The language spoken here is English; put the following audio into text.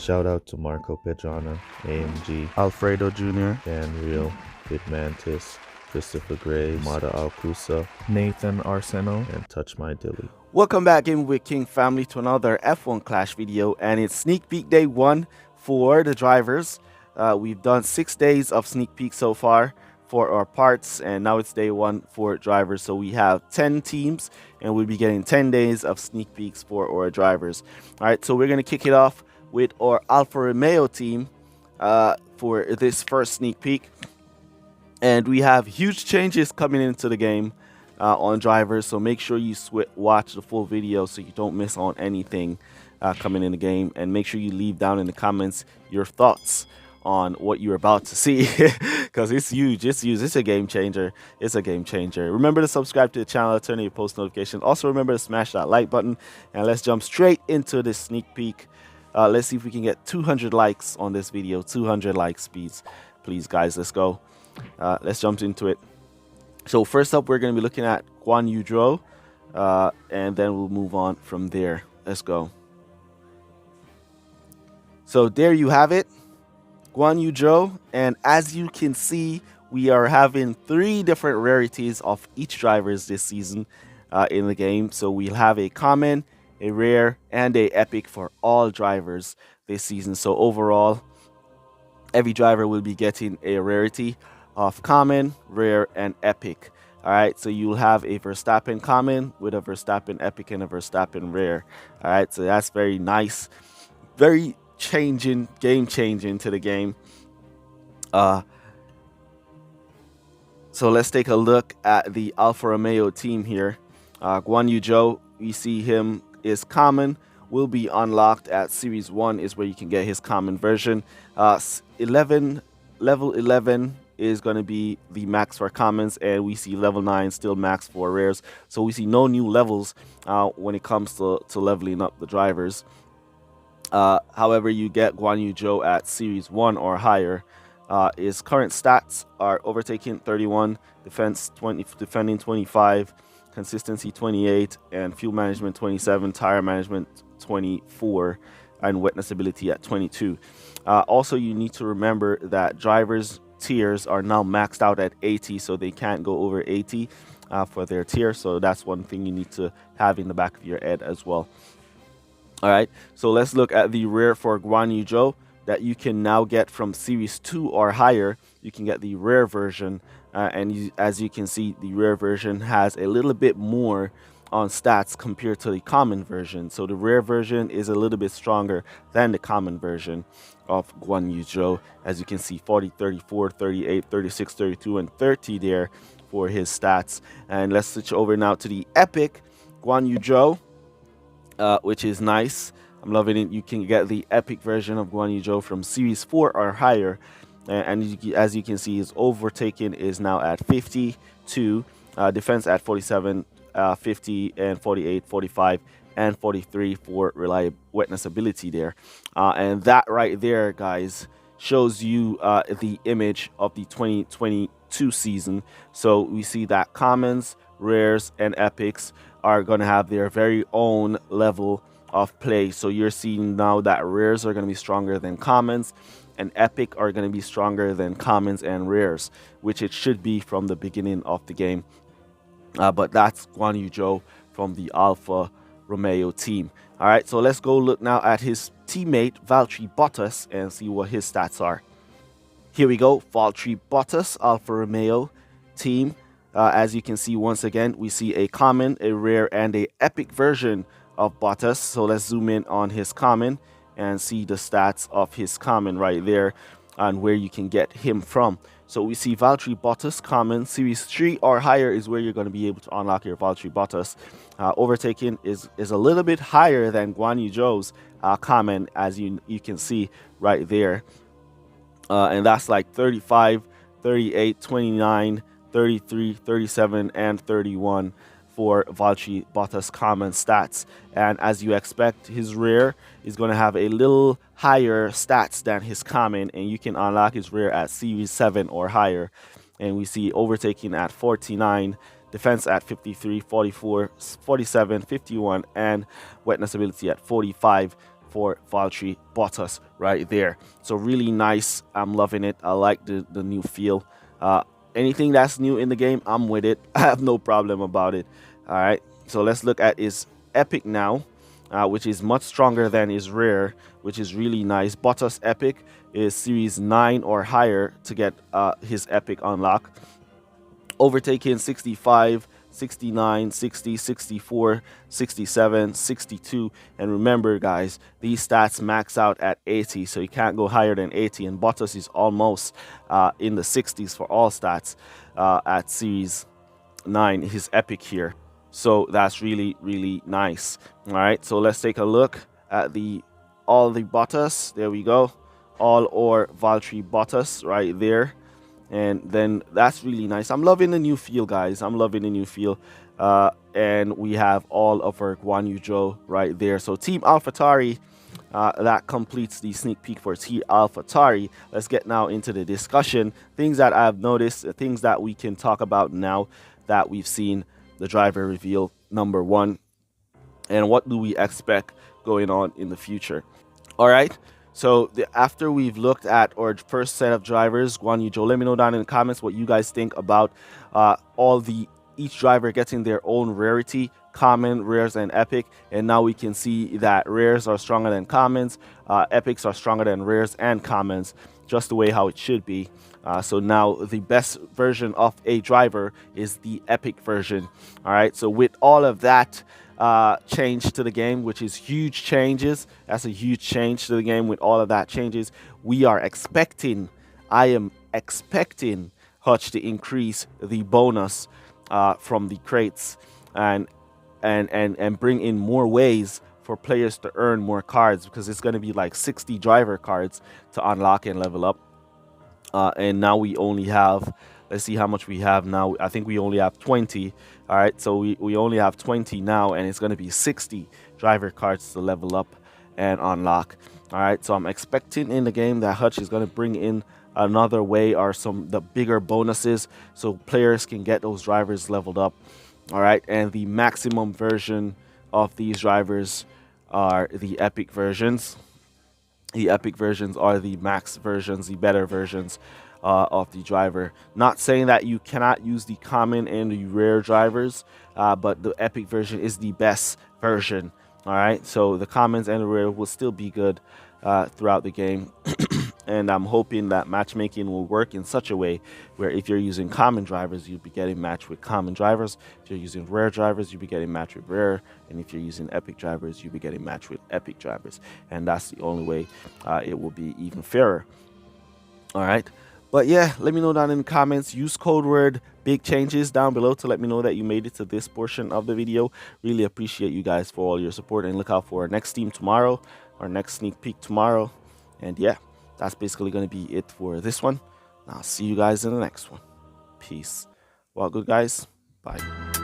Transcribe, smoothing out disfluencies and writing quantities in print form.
Shout out to Marco Pedrana, AMG, Alfredo Jr., Dan Real, Big Mantis, Christopher Graves, Mada Alcusa, Nathan Arseno, and Touch My Dilly. Welcome back in with King family to another F1 Clash video, and it's sneak peek day 1 for the drivers. We've done 6 days of sneak peek so far for our parts, and now it's day 1 for drivers. So we have 10 teams, and we'll be getting 10 days of sneak peeks for our drivers. All right, so we're going to kick it off with our Alfa Romeo team for this first sneak peek. And we have huge changes coming into the game on drivers, so make sure you watch the full video so you don't miss on anything coming in the game, and make sure you leave down in the comments your thoughts on what you're about to see because it's huge. It's a game changer. Remember to subscribe to the channel, turn on your post notifications. Also remember to smash that like button, and let's jump straight into this sneak peek. Let's see if we can get 200 likes on this video. 200 likes, please guys. Let's go. Let's jump into it. So first up, we're going to be looking at Guan Yu Zhou, and then we'll move on from there. Let's go. So there you have it, Guan Yu Zhou, and as you can see, we are having 3 different rarities of each drivers this season in the game. So we'll have a common, a rare, and a epic for all drivers this season. So overall, every driver will be getting a rarity of common, rare, and epic. All right, so you'll have a Verstappen common with a Verstappen epic and a Verstappen rare. All right, so that's very nice, very game changing to the game. So let's take a look at the Alfa Romeo team here. Guan Yu Zhou, we see him is common, will be unlocked at Series 1 is where you can get his common version. Level 11 is going to be the max for commons, and we see level 9 still max for rares. So we see no new levels when it comes to leveling up the drivers. However, you get Guan Yu Zhou at Series 1 or higher. His current stats are overtaking 31, defending 25, consistency 28, and fuel management 27, tire management 24, and wetness ability at 22. Also, you need to remember that drivers' tiers are now maxed out at 80, so they can't go over 80 for their tier. So that's one thing you need to have in the back of your head as well. All right, so let's look at the rare for Guan Yu Zhou that you can now get from Series 2 or higher. You can get the rare version, and as you can see, the rare version has a little bit more on stats compared to the common version. So the rare version is a little bit stronger than the common version of Guan Yu Zhou. As you can see, 40, 34, 38, 36, 32, and 30 there for his stats. And let's switch over now to the epic Guan Yu Zhou, which is nice. I'm loving it. You can get the epic version of Guan Yu Zhou from Series 4 or higher. And as you can see, his overtaking is now at 52, defense at 47, 50, and 48, 45, and 43 for wetness ability there. And that right there, guys, shows you the image of the 2022 season. So we see that commons, rares, and epics are going to have their very own level of play. So you're seeing now that rares are going to be stronger than commons, and epic are going to be stronger than commons and rares, which it should be from the beginning of the game. But that's Guan Yu Zhou from the Alfa Romeo team. All right, so let's go look now at his teammate Valtteri Bottas and see what his stats are. Here we go, Valtteri Bottas, Alfa Romeo team. As you can see, once again, we see a common, a rare, and a epic version of Bottas. So let's zoom in on his common and see the stats of his common right there and where you can get him from. So we see Valtteri Bottas common, Series 3 or higher is where you're going to be able to unlock your Valtteri Bottas. Overtaking is a little bit higher than Guan Yu Zhou's common, as you can see right there. And that's like 35, 38, 29, 33, 37, and 31 for Valtteri Bottas common stats. And as you expect, his rare is going to have a little higher stats than his common, and you can unlock his rare at Series 7 or higher. And we see overtaking at 49, defense at 53, 44, 47, 51, and wetness ability at 45 for Valtteri Bottas right there. So really nice. I'm loving it. I like the new feel. Anything that's new in the game, I'm with it. I have no problem about it. All right. So let's look at his epic now, which is much stronger than his rare, which is really nice. Bottas epic is series 9 or higher to get his epic unlock. Overtaking 65, 69, 60, 64, 67, 62. And remember, guys, these stats max out at 80, so you can't go higher than 80. And Bottas is almost in the 60s for all stats at Series 9, his epic here. So that's really, really nice. All right, so let's take a look at all the Bottas. There we go. All or Valtteri Bottas right there. And then that's really nice. I'm loving the new feel, guys. I'm loving the new feel. And we have all of our Guan Yu Zhou right there. So Team AlphaTauri, that completes the sneak peek for Team AlphaTauri. Let's get now into the discussion. Things that I've noticed, things that we can talk about now that we've seen the driver reveal number 1. And what do we expect going on in the future? All right. So after we've looked at our first set of drivers, Guan Yu Zhou, let me know down in the comments what you guys think about each driver getting their own rarity, common, rares, and epic. And now we can see that rares are stronger than commons, epics are stronger than rares and commons, just the way how it should be. So now the best version of a driver is the epic version. All right. So with all of that change to the game, which is huge changes, that's a huge change to the game. With all of that changes, I am expecting Hutch to increase the bonus from the crates and bring in more ways for players to earn more cards, because it's going to be like 60 driver cards to unlock and level up. And now we only have, let's see how much we have now. I think we only have 20. All right, so we only have 20 now, and it's going to be 60 driver cards to level up and unlock. All right, so I'm expecting in the game that Hutch is going to bring in another way or the bigger bonuses so players can get those drivers leveled up. All right, and the maximum version of these drivers are the epic versions. The epic versions are the max versions, the better versions of the driver. Not saying that you cannot use the common and the rare drivers, but the epic version is the best version. All right, so the commons and the rare will still be good throughout the game. And I'm hoping that matchmaking will work in such a way where if you're using common drivers, you'll be getting matched with common drivers. If you're using rare drivers, you'll be getting matched with rare. And if you're using epic drivers, you'll be getting matched with epic drivers. And that's the only way it will be even fairer. All right. But yeah, let me know down in the comments. Use code word big changes down below to let me know that you made it to this portion of the video. Really appreciate you guys for all your support, and look out for our next stream tomorrow, our next sneak peek tomorrow. And yeah, that's basically going to be it for this one. I'll see you guys in the next one. Peace. Well, good guys. Bye.